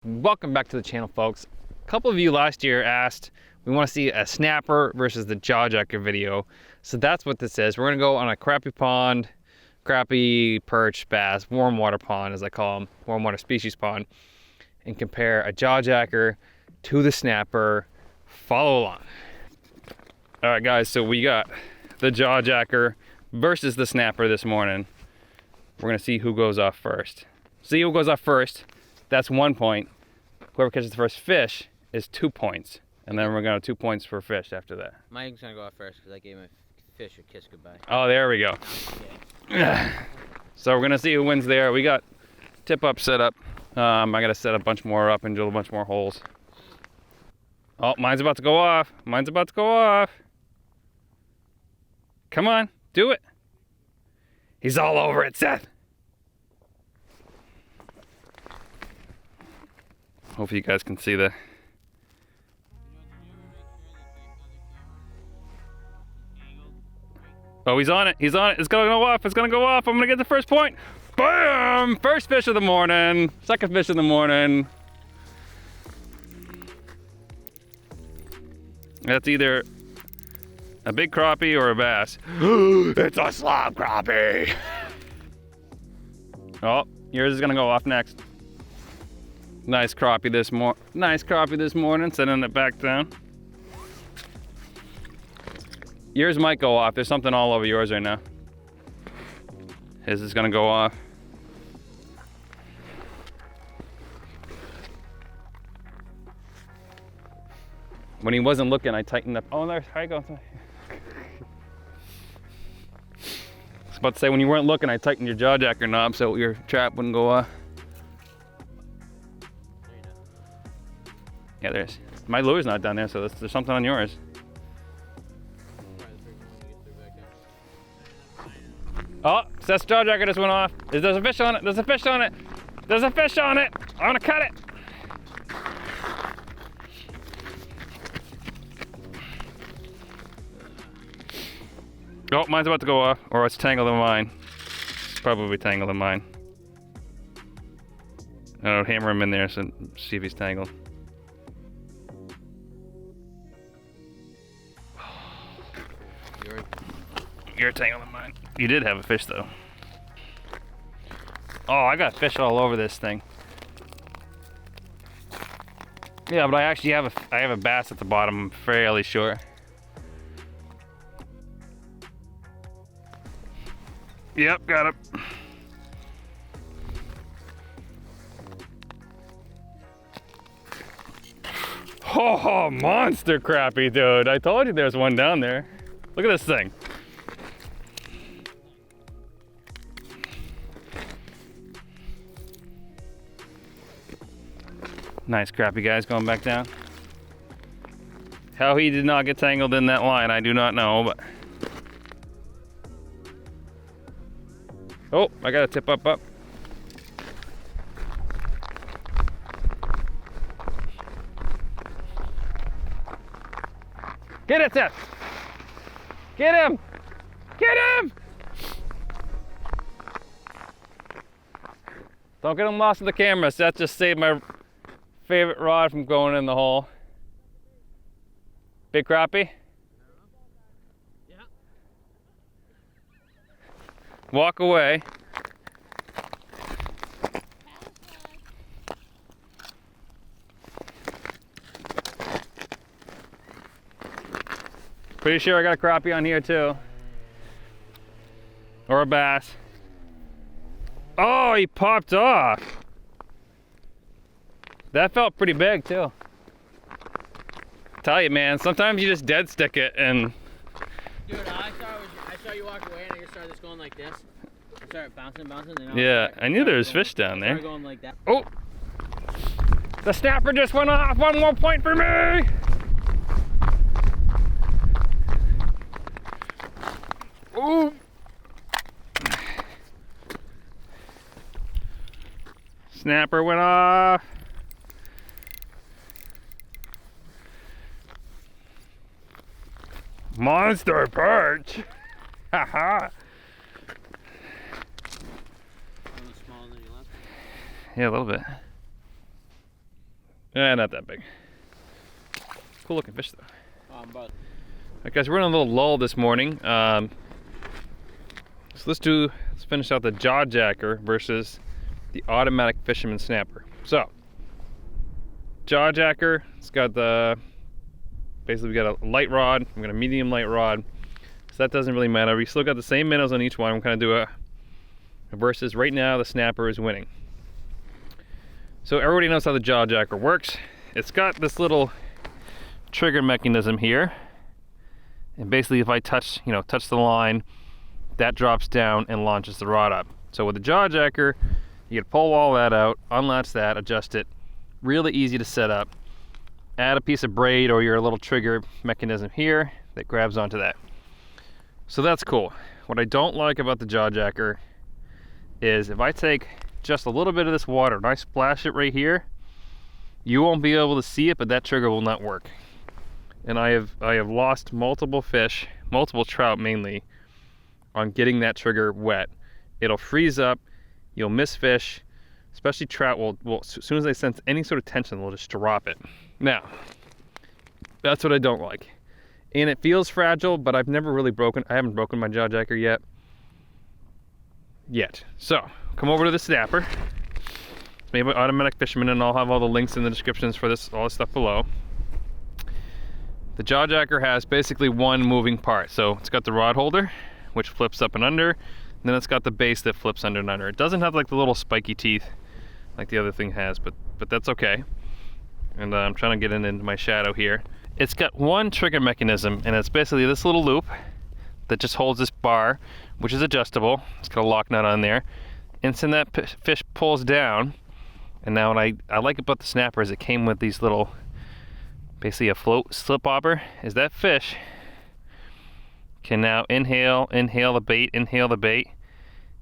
Welcome back to the channel, folks. A couple of you last year asked, we want to see a snapper versus the jawjacker video. So that's what this is. We're going to go on a crappie pond, crappie, perch, bass, warm water pond as I call them, warm water species pond, and compare a jawjacker to the snapper. Follow along. All right guys, so we got the jawjacker versus the snapper this morning. We're going to see who goes off first. See who goes off first. That's 1 point. Whoever catches the first fish is 2 points. And then we're going to 2 points for fish after that. Mike's going to go off first because I gave my fish a kiss goodbye. Oh, there we go. Okay. So we're going to see who wins there. We got tip up set up. I got to set a bunch more up and drill a bunch more holes. Oh, mine's about to go off. Mine's about to go off. Come on, do it. He's all over it, Seth. Hopefully you guys can see the... Oh, he's on it. He's on it. It's gonna go off. It's gonna go off. I'm gonna get the first point. Boom! First fish of the morning. Second fish of the morning. That's either a big crappie or a bass. It's a slob crappie. Oh, yours is gonna go off next. Nice crappie this morning. Sending it back down. Yours might go off. There's something all over yours right now. His is gonna go off. When he wasn't looking, I tightened up. Oh, there I go. I was about to say, when you weren't looking, I tightened your jawjacker knob so your trap wouldn't go off. Yeah, there is. My lure's not down there, so there's something on yours. Oh, Seth's jawjacker just went off. There's a fish on it. There's a fish on it. There's a fish on it. I'm gonna cut it. Oh, mine's about to go off, or it's tangled in mine. It's probably tangled in mine. I'll hammer him in there so see if he's tangled. You're tangled in mine. You did have a fish though. Oh, I got fish all over this thing. Yeah, but I actually have a bass at the bottom, I'm fairly sure. Yep, got it. Oh, monster crappie, dude. I told you there's one down there. Look at this thing. Nice crappie, guys, going back down. How he did not get tangled in that line, I do not know, but... Oh, I got a tip up. Get it, Seth! Get him! Get him! Don't get him lost in the camera. Seth just saved my favorite rod from going in the hole. Big crappie? Yeah. Walk away. Pretty sure I got a crappie on here too. Or a bass. Oh, he popped off. That felt pretty big too. Tell you, man, sometimes you just dead stick it and... Dude, I saw you walk away and I just started just going like this. I started bouncing. And yeah, I knew there was fish down there. Going like that. Oh! The snapper just went off. 1 more point for me! Ooh! Snapper went off. Monster perch. Haha. A little smaller than you left. Yeah, a little bit. Not that big. Cool looking fish though. But Alright guys, we're in a little lull this morning. So let's finish out the jaw jacker versus the automatic Fisherman snapper. So, jaw jacker, it's got basically we got a light rod, we got a medium light rod. So that doesn't really matter. We still got the same minnows on each one. I'm kind of do a versus. Right now the snapper is winning. So everybody knows how the jaw jacker works. It's got this little trigger mechanism here, and basically if I touch the line, that drops down and launches the rod up. So with the jaw jacker, you can pull all that out, unlatch that, adjust it. Really easy to set up. Add a piece of braid or your little trigger mechanism here that grabs onto that. So that's cool. What I don't like about the jaw jacker is if I take just a little bit of this water and I splash it right here, you won't be able to see it, but that trigger will not work. And I have lost multiple fish, multiple trout mainly, on getting that trigger wet. It'll freeze up, you'll miss fish, especially trout will as soon as they sense any sort of tension, they'll just drop it. Now, that's what I don't like. And it feels fragile, but I haven't broken my jaw jacker yet. So, come over to the snapper. It's made by Automatic Fisherman, and I'll have all the links in the descriptions for all this stuff below. The jaw jacker has basically one moving part. So it's got the rod holder, which flips up and under, and then it's got the base that flips under and under. It doesn't have like the little spiky teeth like the other thing has, but that's okay. And I'm trying to get it into my shadow here. It's got one trigger mechanism, and it's basically this little loop that just holds this bar, which is adjustable. It's got a lock nut on there. And so that fish pulls down, and now what I like about the snapper is it came with these little, basically a float slip bobber, is that fish can now inhale the bait.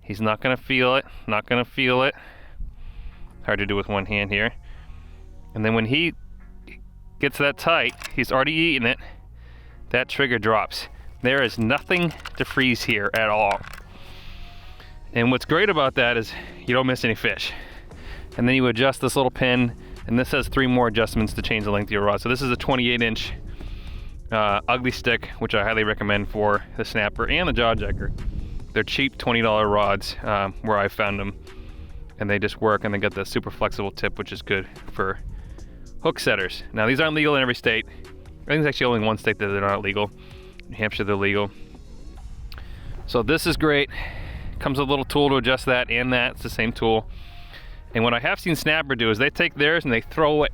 He's not gonna feel it, Hard to do with one hand here. And then when he gets that tight, he's already eaten it, that trigger drops. There is nothing to freeze here at all. And what's great about that is you don't miss any fish. And then you adjust this little pin, and this has 3 more adjustments to change the length of your rod. So this is a 28-inch ugly stick, which I highly recommend for the snapper and the jaw jacker. They're cheap $20 rods where I found them, and they just work, and they got the super flexible tip, which is good for hook setters. Now these aren't legal in every state. I think there's actually only one state that they're not legal. New Hampshire, they're legal. So this is great. Comes with a little tool to adjust that and that. It's the same tool. And what I have seen snapper do is they take theirs and they throw it,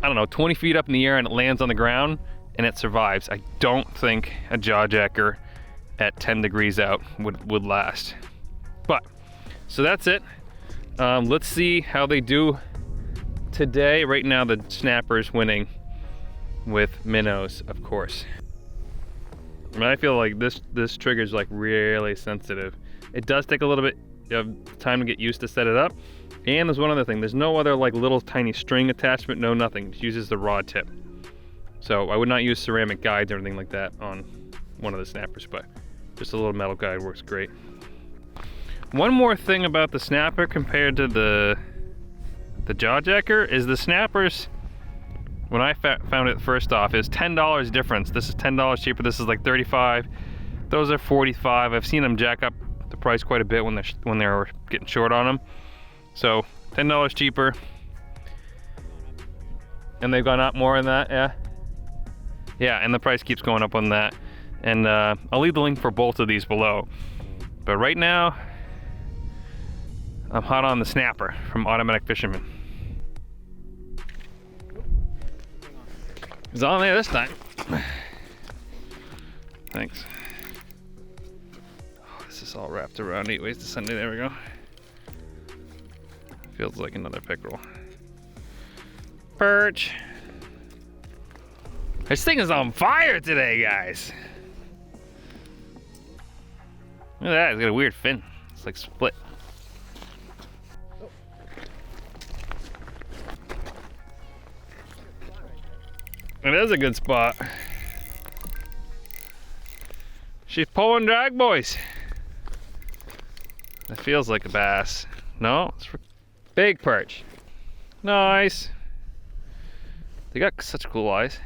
I don't know, 20 feet up in the air, and it lands on the ground and it survives. I don't think a jaw jacker at 10 degrees out would last. But, so that's it. Let's see how they do today. Right now the snapper's winning with minnows, of course. I mean, I feel like this trigger is like really sensitive. It does take a little bit of time to get used to set it up. And there's one other thing. There's no other like little tiny string attachment, no nothing. It uses the rod tip. So I would not use ceramic guides or anything like that on one of the snappers, but just a little metal guide works great. One more thing about the snapper compared to the jaw jacker is the snappers, when I found it first off, is $10 difference. This is $10 cheaper. This is like $35. Those are $45. I've seen them jack up the price quite a bit when they're getting short on them. So $10 cheaper, and they've gone up more than that. Yeah, and the price keeps going up on that. And I'll leave the link for both of these below. But right now, I'm hot on the snapper from Automatic Fisherman. It's on there this time. Thanks. Oh, this is all wrapped around 8 ways to Sunday. There we go. Feels like another pickerel. Perch. This thing is on fire today, guys. Look at that, it's got a weird fin. It's like split. It is a good spot. She's pulling drag, boys. That feels like a bass. No, it's for big perch. Nice. They got such cool eyes.